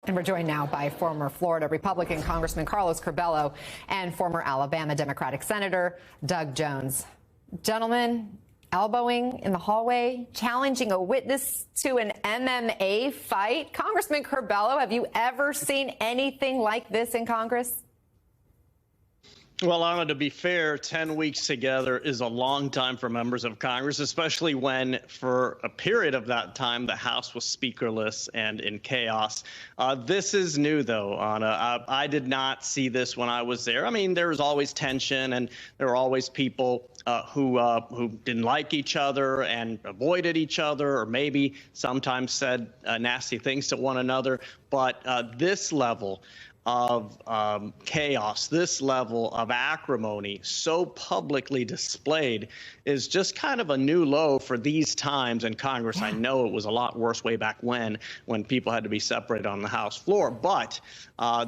And we're joined now by former Florida Republican Congressman Carlos Curbelo and former Alabama Democratic Senator Doug Jones. Gentlemen, elbowing in the hallway, challenging a witness to an MMA fight. Congressman Curbelo, have you ever seen anything like this in Congress? Well, Anna, to be fair, 10 weeks together is a long time for members of Congress, especially when, for a period of that time, the House was speakerless and in chaos. This is new, though, Anna. I did not see this when I was there. I mean, there was always tension, and there were always people who didn't like each other and avoided each other, or maybe sometimes said nasty things to one another. But this level of chaos, this level of acrimony so publicly displayed is just kind of a new low for these times in Congress. I know it was a lot worse way back when people had to be separated on the House floor, but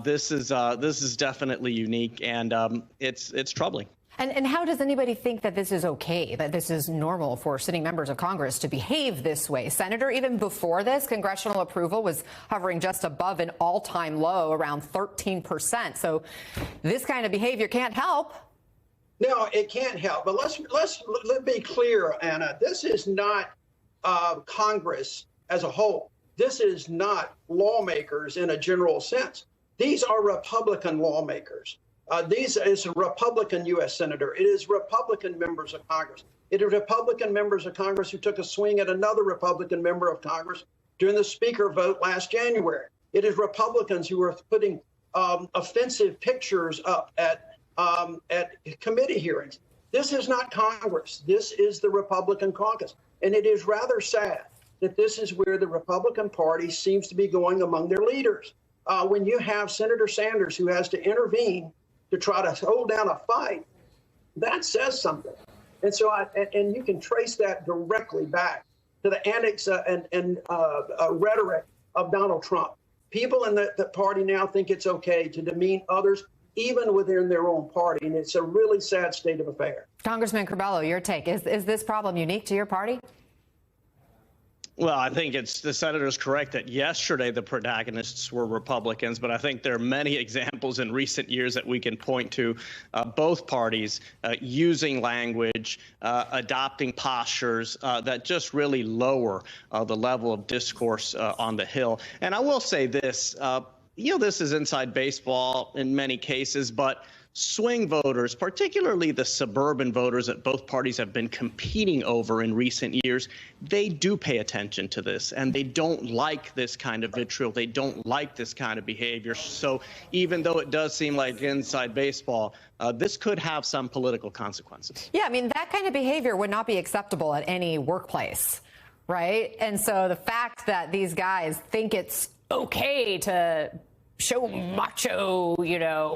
this is definitely unique, and it's troubling. And how does anybody think that this is okay, that this is normal for sitting members of Congress to behave this way? Senator, even before this, congressional approval was hovering just above an all-time low, around 13%. So this kind of behavior can't help. No, it can't help. But let's be clear, Anna. This is not Congress as a whole. This is not lawmakers in a general sense. These are Republican lawmakers. These is a Republican U.S. Senator. It is Republican members of Congress. It is Republican members of Congress who took a swing at another Republican member of Congress during the Speaker vote last January. It is Republicans who are putting offensive pictures up at committee hearings. This is not Congress. This is the Republican caucus. And it is rather sad that this is where the Republican Party seems to be going among their leaders. When you have Senator Sanders who has to intervene to try to hold down a fight, that says something. And so, and you can trace that directly back to the antics and rhetoric of Donald Trump. People in the party now think it's okay to demean others, even within their own party, and it's a really sad state of affairs. Congressman Curbelo, your take. Is this problem unique to your party? Well, I think the senator's correct that yesterday the protagonists were Republicans, but I think there are many examples in recent years that we can point to both parties using language, adopting postures that just really lower the level of discourse on the Hill. And I will say this, this is inside baseball in many cases, but swing voters, particularly the suburban voters that both parties have been competing over in recent years, they do pay attention to this, and they don't like this kind of vitriol. They don't like this kind of behavior. So even though it does seem like inside baseball, this could have some political consequences. Yeah, I mean, that kind of behavior would not be acceptable at any workplace, right? And so the fact that these guys think it's okay to show macho,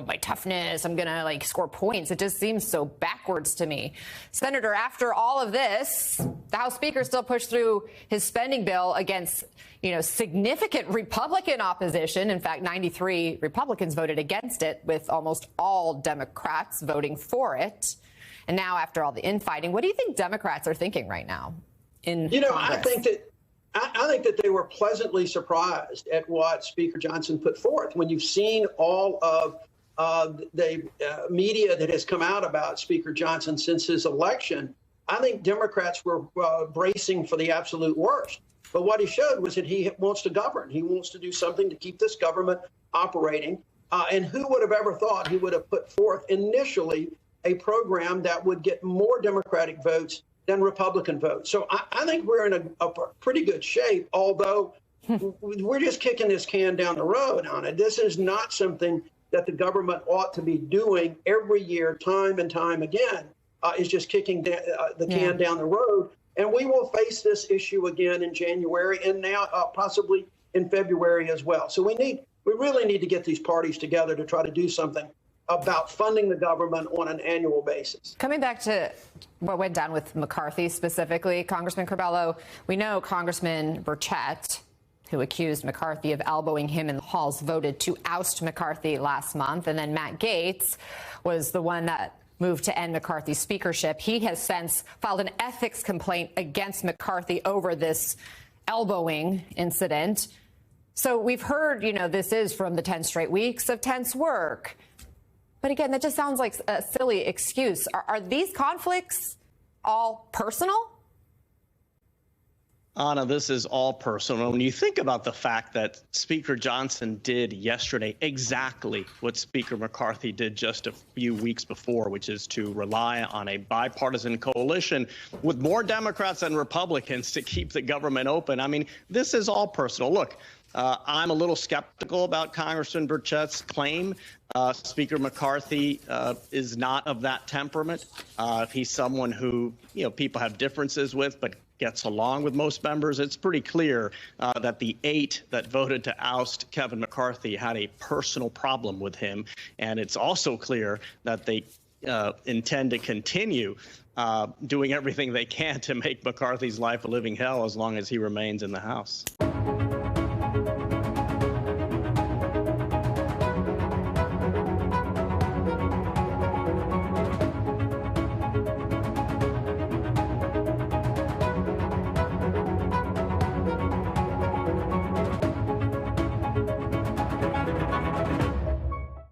my toughness, I'm gonna score points. It just seems so backwards to me. Senator, after all of this, the House Speaker still pushed through his spending bill against, significant Republican opposition. In fact, 93 Republicans voted against it, with almost all Democrats voting for it. And now, after all the infighting, what do you think Democrats are thinking right now in Congress? I think that they were pleasantly surprised at what Speaker Johnson put forth. When you've seen all of the media that has come out about Speaker Johnson since his election, I think Democrats were bracing for the absolute worst. But what he showed was that he wants to govern. He wants to do something to keep this government operating. And who would have ever thought he would have put forth initially a program that would get more Democratic votes than Republican votes. So I think we're in a pretty good shape, although we're just kicking this can down the road on it. This is not something that the government ought to be doing every year, time and time again, is just kicking the can down the road. And we will face this issue again in January and now possibly in February as well. So we really need to get these parties together to try to do something about funding the government on an annual basis. Coming back to what went down with McCarthy specifically, Congressman Curbelo, we know Congressman Burchett, who accused McCarthy of elbowing him in the halls, voted to oust McCarthy last month. And then Matt Gaetz was the one that moved to end McCarthy's speakership. He has since filed an ethics complaint against McCarthy over this elbowing incident. So we've heard, this is from the 10 straight weeks of tense work. But again, that just sounds like a silly excuse. Are these conflicts all personal? Anna, this is all personal. When you think about the fact that Speaker Johnson did yesterday exactly what Speaker McCarthy did just a few weeks before, which is to rely on a bipartisan coalition with more Democrats than Republicans to keep the government open. I mean, this is all personal. Look, I'm a little skeptical about Congressman Burchett's claim. Speaker McCarthy is not of that temperament. He's someone who, people have differences with, but gets along with most members. It's pretty clear that the 8 that voted to oust Kevin McCarthy had a personal problem with him. And it's also clear that they intend to continue doing everything they can to make McCarthy's life a living hell as long as he remains in the House.